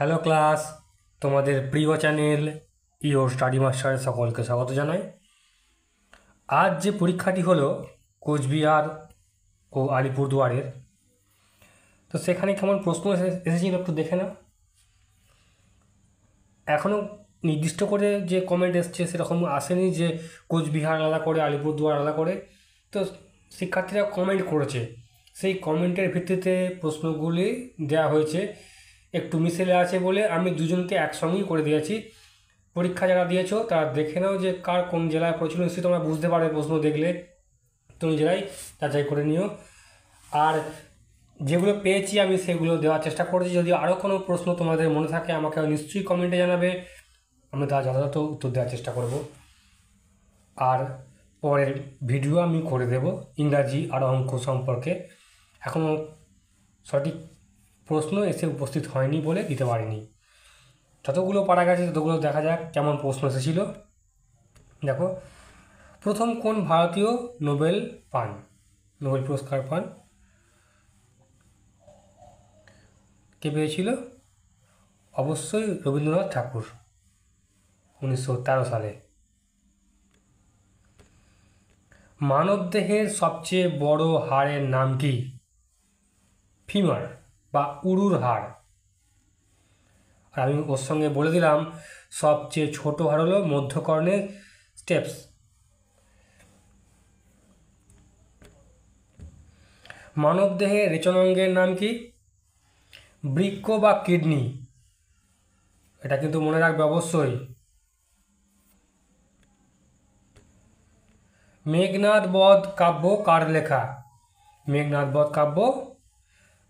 Hello class, তোমাদের প্রিয় channel your study মাস্টারে সকলকে স্বাগত জানাই। আজ যে পরীক্ষাটি হলো কোচবিহার ও আলিপুরদুয়ারের, তো সেখানে কেমন প্রশ্ন এসেছিল একটু দেখে নাও। এখনও নির্দিষ্ট করে যে কমেন্ট এসছে সেরকম আসেনি যে কোচবিহার আলাদা করে আলিপুরদুয়ার আলাদা করে। তো শিক্ষার্থীরা কমেন্ট করেছে, সেই কমেন্টের ভিত্তিতে প্রশ্নগুলি দেওয়া হয়েছে। একটু মিশেলে আছে বলে আমি দুজনকে একসঙ্গেই করে দিয়েছি। পরীক্ষা যারা দিয়েছো তারা দেখে নাও যে কার কোন জেলায় পড়েছিল, নিশ্চয়ই তোমরা বুঝতে পারবে প্রশ্ন দেখলে, তো নিজেরাই যাচাই করে নিও। আর যেগুলো পেয়েছি আমি সেগুলো দেওয়ার চেষ্টা করেছি। যদি আরও কোনো প্রশ্ন তোমাদের মনে থাকে আমাকে নিশ্চয়ই কমেন্টে জানাবে, আমি তার যথাযথ উত্তর দেওয়ার চেষ্টা করব। আর পরের ভিডিও আমি করে দেব ইংরাজি আর অঙ্ক সম্পর্কে। এখনও সঠিক প্রশ্ন এসে উপস্থিত হয়নি বলে দিতে পারিনি। যতগুলো পারা গেছে ততগুলো দেখা যাক কেমন প্রশ্ন এসেছিল। দেখো, প্রথম কোন ভারতীয় নোবেল পুরস্কার পান? কে পেয়েছিল? অবশ্যই রবীন্দ্রনাথ ঠাকুর, 1913 সালে। মানবদেহের সবচেয়ে বড় হাড়ের নাম কি? ফিমার বা উরুর হাড়। আর আমি ওর সঙ্গে বলে দিলাম সবচেয়ে ছোট হাড় হলো মধ্যকর্ণের স্টেপস। মানবদেহের রেচনাঙ্গের নাম কি? বৃক্ক বা কিডনি। এটা কিন্তু মনে রাখবে অবশ্যই। মেঘনাদ বধ কাব্য কার লেখা? মেঘনাদ বধ কাব্য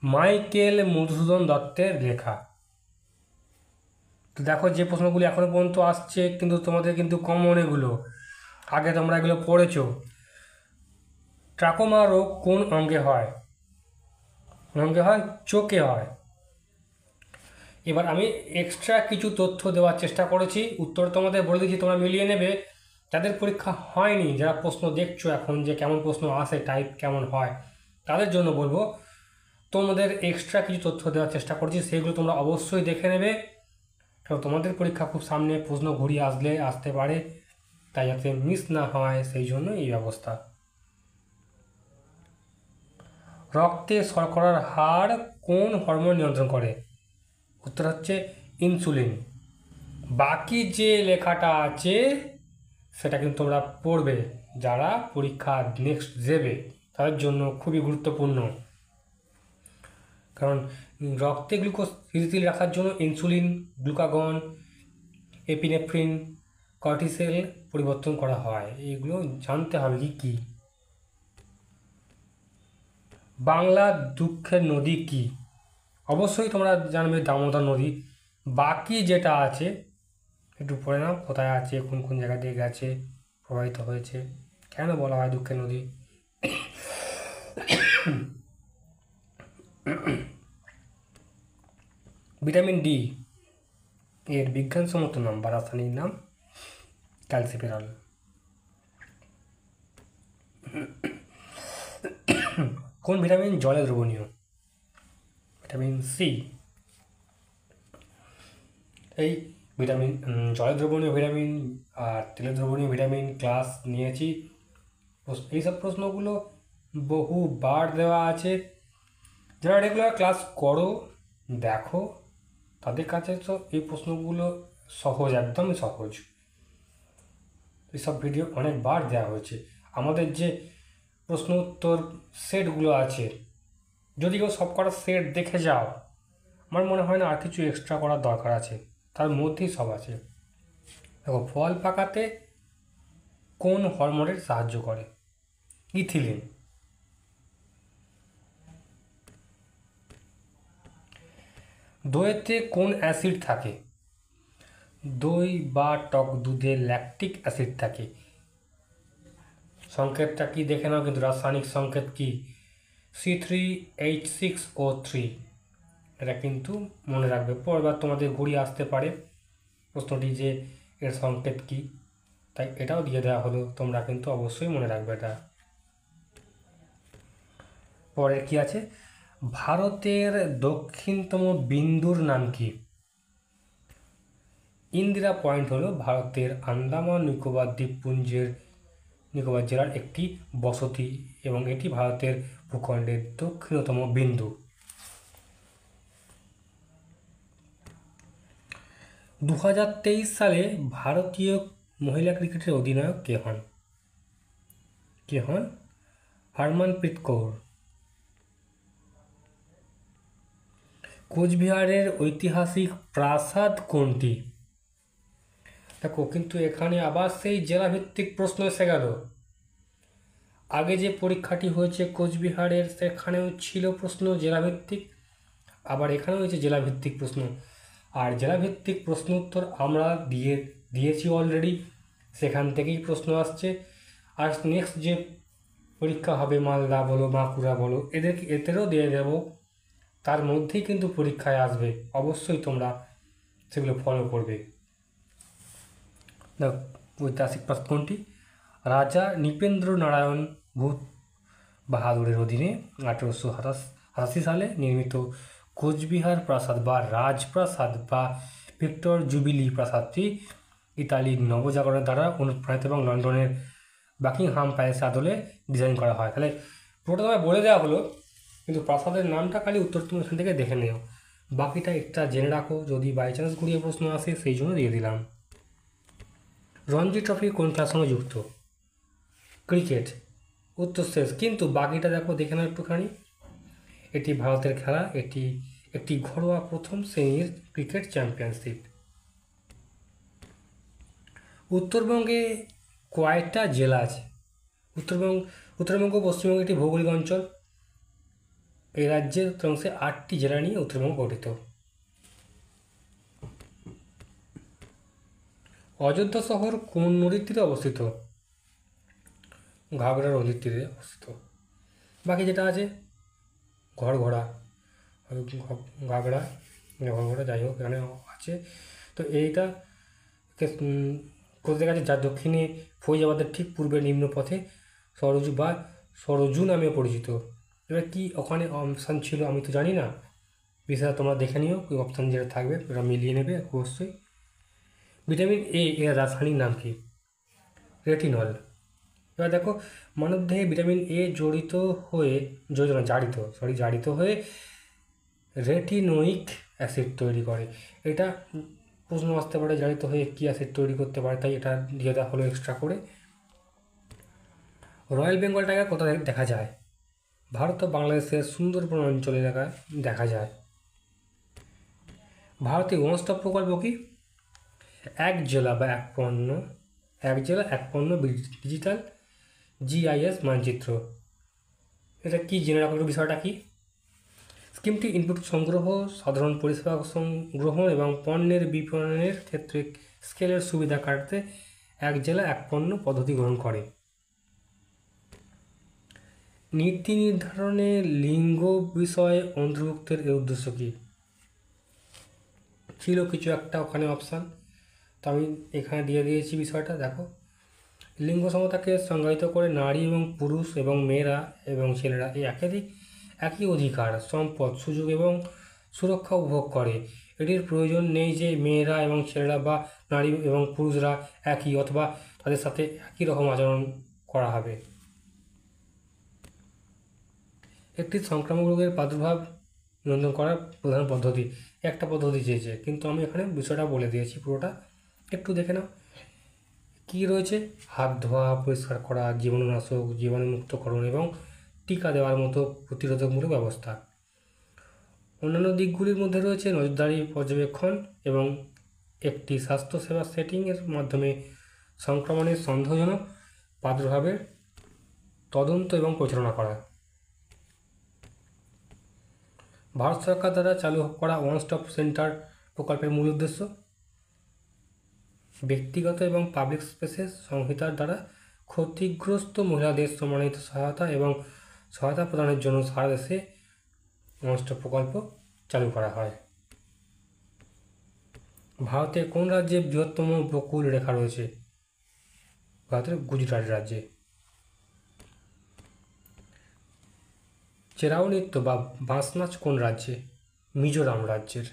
মাইকেল মধুসূদন দত্তের লেখা। তো দেখো, যে প্রশ্নগুলি এখনো পর্যন্ত আসছে কিন্তু তোমাদের কিন্তু কমন এগুলো, আগে তোমরা এগুলো পড়েছো। ট্রাকোমা রোগ কোন অঙ্গে হয়? অঙ্গে হয়? চোখে হয়। এবার আমি এক্সট্রা কিছু তথ্য দেওয়ার চেষ্টা করেছি, উত্তর তোমাদের বলে দিচ্ছি, তোমরা মিলিয়ে নেবে। যাদের পরীক্ষা হয়নি, যারা প্রশ্ন দেখছো এখন যে কেমন প্রশ্ন আসে, টাইপ কেমন হয়, তাদের জন্য বলবো তোমাদের এক্সট্রা কিছু তথ্য দেওয়ার চেষ্টা করছি, সেগুলো তোমরা অবশ্যই দেখে নেবে। কারণ তোমাদের পরীক্ষা খুব সামনে, প্রশ্ন ঘুরিয়ে আসতে পারে, তাই যাতে মিস না হয় সেই জন্য এই ব্যবস্থা। রক্তে শর্করার হার কোন হরমোন নিয়ন্ত্রণ করে? উত্তর হচ্ছে ইনসুলিন। বাকি যে লেখাটা আছে সেটা কিন্তু তোমরা পড়বে, যারা পরীক্ষা নেক্সট দেবে তাদের জন্য খুবই গুরুত্বপূর্ণ। কারণ রক্তে গ্লুকোজ স্থিতিশীল রাখার জন্য ইনসুলিন, গ্লুকাগন, এপিনেফ্রিন, কর্টিসেল পরিবর্তন করা হয়। এগুলো জানতে হবে কি কী। বাংলার দুঃখের নদী কি? অবশ্যই তোমরা জানবে দামোদর নদী। বাকি যেটা আছে একটু পড়ে নাও, কোথায় আছে, কোন কোন জায়গা দিয়ে গেছে, প্রবাহিত হয়েছে, কেন বলা হয় দুঃখের নদী। ভিটামিন ডি এর বিজ্ঞানসম্মত নাম বা রাসায়নিক নাম ক্যালসিফেরল। কোন ভিটামিন জলে দ্রবণীয়? Vitamin C. এই ভিটামিন জলে দ্রবণীয় ভিটামিন আর তেলে দ্রবণীয় ভিটামিন ক্লাস নিয়েছি। এইসব প্রশ্নগুলো বহুবার দেওয়া আছে। যারা রেগুলার ক্লাস করো, দেখো, তাদের কাছে তো এই প্রশ্নগুলো সহজ, একদমই সহজ। এইসব ভিডিও অনেকবার দেওয়া হয়েছে। আমাদের যে প্রশ্ন উত্তর সেটগুলো আছে, যদি কেউ সব কটা সেট দেখে যাও, আমার মনে হয় না আর কিছু এক্সট্রা করার দরকার আছে, তার মধ্যেই সব আছে। দেখো, ফল পাকাতে কোন হরমোনের সাহায্য করে? ইথিলিন। দইতে কোন অ্যাসিড থাকে? দই বা টক দুধে ল্যাকটিক অ্যাসিড থাকে। সংকেতটা কি দেখে নাও, কিন্তু রাসায়নিক সংকেত কি? C3H6O3। এটা কিন্তু মনে রাখবে, পরবার তোমাদের ঘুরিয়ে আসতে পারে প্রশ্নটি যে এর সংকেত কি, তাই এটাও দিয়ে দেওয়া হলো, তোমরা কিন্তু অবশ্যই মনে রাখবে এটা। পরে কি আছে? ভারতের দক্ষিণতম বিন্দুর নাম কি? ইন্দিরা পয়েন্ট হলো ভারতের আন্দামান নিকোবর দ্বীপপুঞ্জের নিকোবর জেলার একটি বসতি এবং এটি ভারতের ভূখণ্ডের দক্ষিণতম বিন্দু। 2023 সালে ভারতীয় মহিলা ক্রিকেটের অধিনায়ক কে হন? হরমনপ্রীত কৌর। কোচবিহারের ঐতিহাসিক প্রাসাদ কোনটি? দেখো, কিন্তু এখানে আবার সেই জেলাভিত্তিক প্রশ্ন এসে গেল। আগে যে পরীক্ষাটি হয়েছে কোচবিহারের, সেখানেও ছিল প্রশ্ন জেলাভিত্তিক, আবার এখানেও হয়েছে জেলাভিত্তিক প্রশ্ন। আর জেলাভিত্তিক প্রশ্ন উত্তর আমরা দিয়েছি অলরেডি, সেখান থেকেই প্রশ্ন আসছে। আর নেক্সট যে পরীক্ষা হবে মালদা বলো, বাঁকুড়া বলো, এদেরও দিয়ে দেবো, তার মধ্যেই কিন্তু পরীক্ষায় আসবে। অবশ্যই তোমরা সেগুলো ফলো করবে। ঐতিহাসিক প্রাসাদ কোনটি? রাজা নৃপেন্দ্র নারায়ণ ভূত বাহাদুরের অধীনে 1887 সালে নির্মিত কোচবিহার প্রাসাদ বা রাজপ্রাসাদ বা ভিক্টর জুবিলি প্রাসাদটি ইতালির নবজাগরণের দ্বারা অনুপ্রাণিত এবং লন্ডনের বাকিংহাম প্যালেসের আদলে ডিজাইন করা হয়। তাহলে পুরোটা তোমায় বলে দেওয়া হলো, কিন্তু প্রাসাদের নামটা খালি উত্তর তুমি এখান থেকে দেখে নিও, বাকিটা একটা জেনে রাখো যদি বাই চান্স ঘুরিয়ে প্রশ্ন আসে, সেই জন্য দিয়ে দিলাম। রঞ্জি ট্রফি কোন খেলার সঙ্গে যুক্ত? ক্রিকেট। উত্তর শেষ, কিন্তু বাকিটা দেখে নাও একটুখানি। এটি ভারতের খেলা, এটি একটি ঘরোয়া প্রথম শ্রেণীর ক্রিকেট চ্যাম্পিয়নশিপ। উত্তরবঙ্গে কয়টা জেলা আছে? উত্তরবঙ্গ পশ্চিমবঙ্গ একটি ভৌগোলিক অঞ্চল। এই রাজ্যের অংশে 8টি জেলা নিয়ে উত্তরবঙ্গ গঠিত। অযোধ্যা শহর কোন নদীর তীরে অবস্থিত? ঘাগড়া নদীর তীরে অবস্থিত। বাকি যেটা আছে ঘড়ঘড়া, ঘাগড়া, যাই হোক এখানে আছে। তো এইটা কোথায় গেছে? যার দক্ষিণে ফৈজাবাদের ঠিক পূর্বে নিম্ন পথে সরজু নামে পরিচিত। এবার কি ওখানে অপশান ছিল আমি তো জানি না, বিষয়টা তোমরা দেখে নিও, ওই অপশান যেটা থাকবে ওটা মিলিয়ে নেবে অবশ্যই। ভিটামিন এ এর রাসায়নিক নাম কি? রেটিনল। এবার দেখো, মানবদেহে ভিটামিন এ জারিত হয়ে রেটিনোইক অ্যাসিড তৈরি করে। এটা প্রশ্ন আসতে পারে, জারিত হয়ে কী অ্যাসিড তৈরি করতে পারে, তাই এটা দিয়ে দেওয়া হলো এক্সট্রা করে। রয়্যাল বেঙ্গল টাইগার কোথায় দেখা যায়? ভারত ও বাংলাদেশের সুন্দরবন অঞ্চলে দেখা যায়। ভারতীয় ওয়ান স্টপ প্রকল্প কি? এক জেলা এক পণ্য ডিজিটাল GIS মানচিত্র। এটা কি জেনে রাখার বিষয়টা কি? স্কিমটি ইনপুট সংগ্রহ, সাধারণ পরিষেবা গ্রহণ এবং পণ্যের বিপণনের ক্ষেত্রে স্কেলের সুবিধা কাটতে এক জেলা এক পণ্য পদ্ধতি গ্রহণ করে। নীতি নির্ধারণে লিঙ্গ বিষয়ে অন্তর্ভুক্তের এর উদ্দেশ্য কী? ছিল কিছু একটা ওখানে অপশান, তো আমি এখানে দিয়ে দিয়েছি বিষয়টা। দেখো, লিঙ্গ সমতাকে সংজ্ঞায়িত করে নারী এবং পুরুষ এবং মেয়েরা এবং ছেলেরা এই একই অধিকার, সম্পদ, সুযোগ এবং সুরক্ষা উপভোগ করে। এটির প্রয়োজন নেই যে মেয়েরা এবং ছেলেরা বা নারী এবং পুরুষরা একই অথবা তাদের সাথে একই রকম আচরণ করা হবে। একটি সংক্রামক রোগের প্রাদুর্ভাব নিয়ন্ত্রণ করার প্রধান পদ্ধতি, একটা পদ্ধতি চেয়েছে, কিন্তু আমি এখানে বিষয়টা বলে দিয়েছি পুরোটা, একটু দেখে নাও। কী রয়েছে? হাত ধোয়া, পরিষ্কার করা, জীবাণুনাশক, জীবাণুমুক্তকরণ এবং টিকা দেওয়ার মতো প্রতিরোধকমূলক ব্যবস্থা। অন্যান্য দিকগুলির মধ্যে রয়েছে নজরদারি, পর্যবেক্ষণ এবং একটি স্বাস্থ্যসেবা সেটিংয়ের মাধ্যমে সংক্রমণের সন্দেহজনক প্রাদুর্ভাবের তদন্ত এবং পরিচালনা করা। ভারত সরকার দ্বারা চালু করা ওয়ান স্টপ সেন্টার প্রকল্পের মূল উদ্দেশ্য ব্যক্তিগত এবং পাবলিক স্পেসেস সংহিতার দ্বারা ক্ষতিগ্রস্ত মহিলাদের সম্মানিত সহায়তা এবং সহায়তা প্রদানের জন্য সারা দেশে ওয়ান স্টপ প্রকল্প চালু করা হয়। ভারতের কোন রাজ্যে বৃহত্তম উপকূল রেখা রয়েছে? ভারতের গুজরাট রাজ্যে। চেরাও নৃত্য বা বাঁশ নাচ কোন রাজ্যে? মিজোরাম রাজ্যের।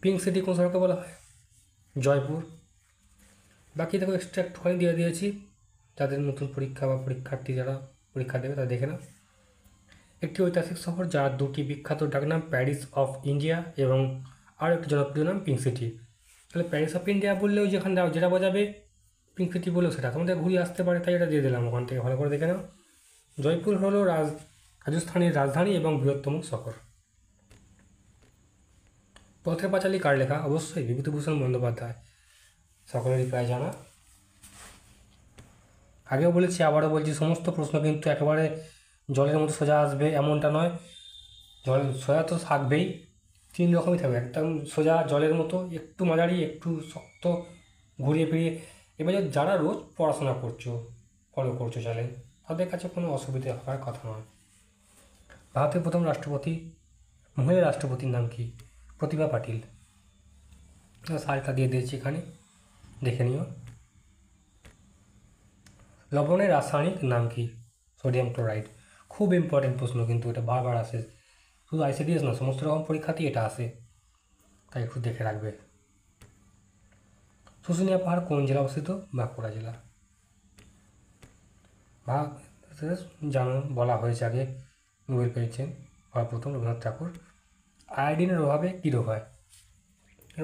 পিঙ্ক সিটি কোন শহরকে বলা হয়? জয়পুর। বাকি দেখো এক্সট্রা একটুখানি দিয়ে দিয়েছি, যাদের নতুন পরীক্ষা বা পরীক্ষার্থী যারা পরীক্ষা দেবে তারা দেখে নাও। একটি ঐতিহাসিক শহর যার দুটি বিখ্যাত ডাকনাম প্যারিস অফ ইন্ডিয়া এবং আর একটি জনপ্রিয় নাম পিঙ্ক সিটি। তাহলে প্যারিস অফ ইন্ডিয়া বললেও যেখানে যেটা বোঝাবে, পিঙ্ক সিটি বললেও সেটা তোমাদের ঘুরিয়ে আসতে পারে, তাই এটা দিয়ে দিলাম ওখান থেকে, ভালো করে দেখে নাও। জয়পুর হলো রাজস্থানের রাজধানী এবং বৃহত্তম শহর। পথের পাঁচালী কার লেখা? অবশ্যই বিভূতিভূষণ বন্দ্যোপাধ্যায়, সকলেরই প্রায় জানা। আগেও বলেছি আবারও বলছি, সমস্ত প্রশ্ন কিন্তু একেবারে জলের মতো সোজা আসবে এমনটা নয়। জল সোজা তো থাকবেই, 3 রকমই থাকবে, একদম সোজা জলের মতো, একটু মাঝারি, একটু শক্ত, ঘুরিয়ে ফিরিয়ে। এবার যারা রোজ পড়াশোনা করছো, ফলো করছো চ্যালেঞ্জ, তাদের কাছে কোনো অসুবিধা হওয়ার কথা নয়। ভারতের প্রথম রাষ্ট্রপতি, মহিলা রাষ্ট্রপতির নাম কি? প্রতিভা পাটিল। সালটা দিয়ে দিয়েছি এখানে, দেখে নিও। লবণের রাসায়নিক নাম কি? Sodium chloride. খুব ইম্পর্টেন্ট প্রশ্ন কিন্তু, এটা বারবার আসে, শুধু আইসিডিএস না, সমস্ত রকম পরীক্ষাতেই এটা আসে, তাই একটু দেখে রাখবে। শুশুনিয়া পাহাড় কোন জেলা অবস্থিত? বাঁকুড়া জেলা। জানো, বলা হয়েছে আগে, নোবেল পেয়েছেন প্রথম রবীন্দ্রনাথ ঠাকুর। আয়োডিনের অভাবে কী রোগ হয়?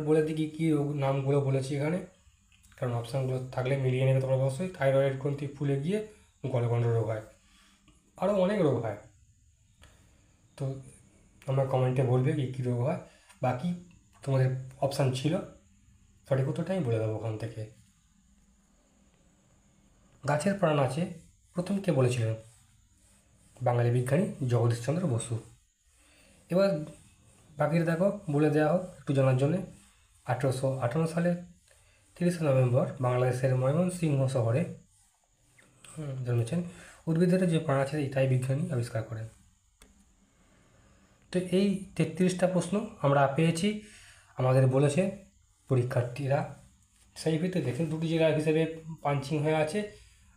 বলে দিই কী রোগ, নামগুলো বলেছি এখানে, কারণ অপশানগুলো থাকলে মিলিয়ে নেবে তোমরা অবশ্যই। থাইরয়েড গ্রন্থি ফুলে গিয়ে গলগণ্ড রোগ হয়, আরও অনেক রোগ হয়, তো তোমরা কমেন্টে বলবে কী রোগ হয়। বাকি তোমাদের অপশান ছিল, সঠিক উত্তরটা আমি বলে দেবো ওখান থেকে। গাছের প্রাণ আছে প্রথম কে বলেছিলেন? বাঙালি বিজ্ঞানী জগদীশচন্দ্র বসু। এবার বাকিটা দেখো, বলে দেওয়া হোক একটু জানার জন্যে। 1858 সালে 30 নভেম্বর বাংলাদেশের ময়মনসিংহ শহরে জন্মেছেন। উদ্ভিদের যে প্রাণ আছে তাই বিজ্ঞানী আবিষ্কার করেন। তো এই 33টা প্রশ্ন আমরা পেয়েছি, আমাদের বলেছে পরীক্ষার্থীরা, সেই ভিত্তিতে দেখুন 2টি জেলা হিসেবে পাঞ্চিং হয়ে আছে।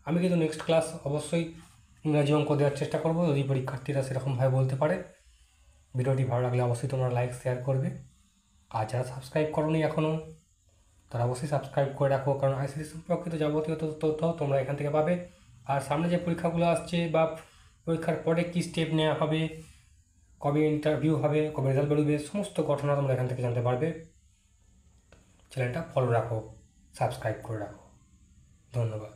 আমি কিন্তু নেক্সট ক্লাস অবশ্যই ইংরাজি অঙ্ক দেওয়ার চেষ্টা করবো, যদি পরীক্ষার্থীরা সেরকমভাবে বলতে পারে। ভিডিওটি ভালো লাগলে অবশ্যই তোমরা লাইক শেয়ার করবে, আর যারা সাবস্ক্রাইব করোনি এখনও তারা অবশ্যই সাবস্ক্রাইব করে রাখো, কারণ আইসিডি সম্পর্কিত যাবতীয় তথ্য তোমরা এখান থেকে পাবে। আর সামনে যে পরীক্ষাগুলো আসছে বা পরীক্ষার পরে কী স্টেপ নেওয়া হবে, কবে ইন্টারভিউ হবে, কবে রেজাল্ট বেরোবে, সমস্ত ঘটনা তোমরা এখান থেকে জানতে পারবে। চ্যানেলটা ফলো রাখো, সাবস্ক্রাইব করে রাখো। ধন্যবাদ।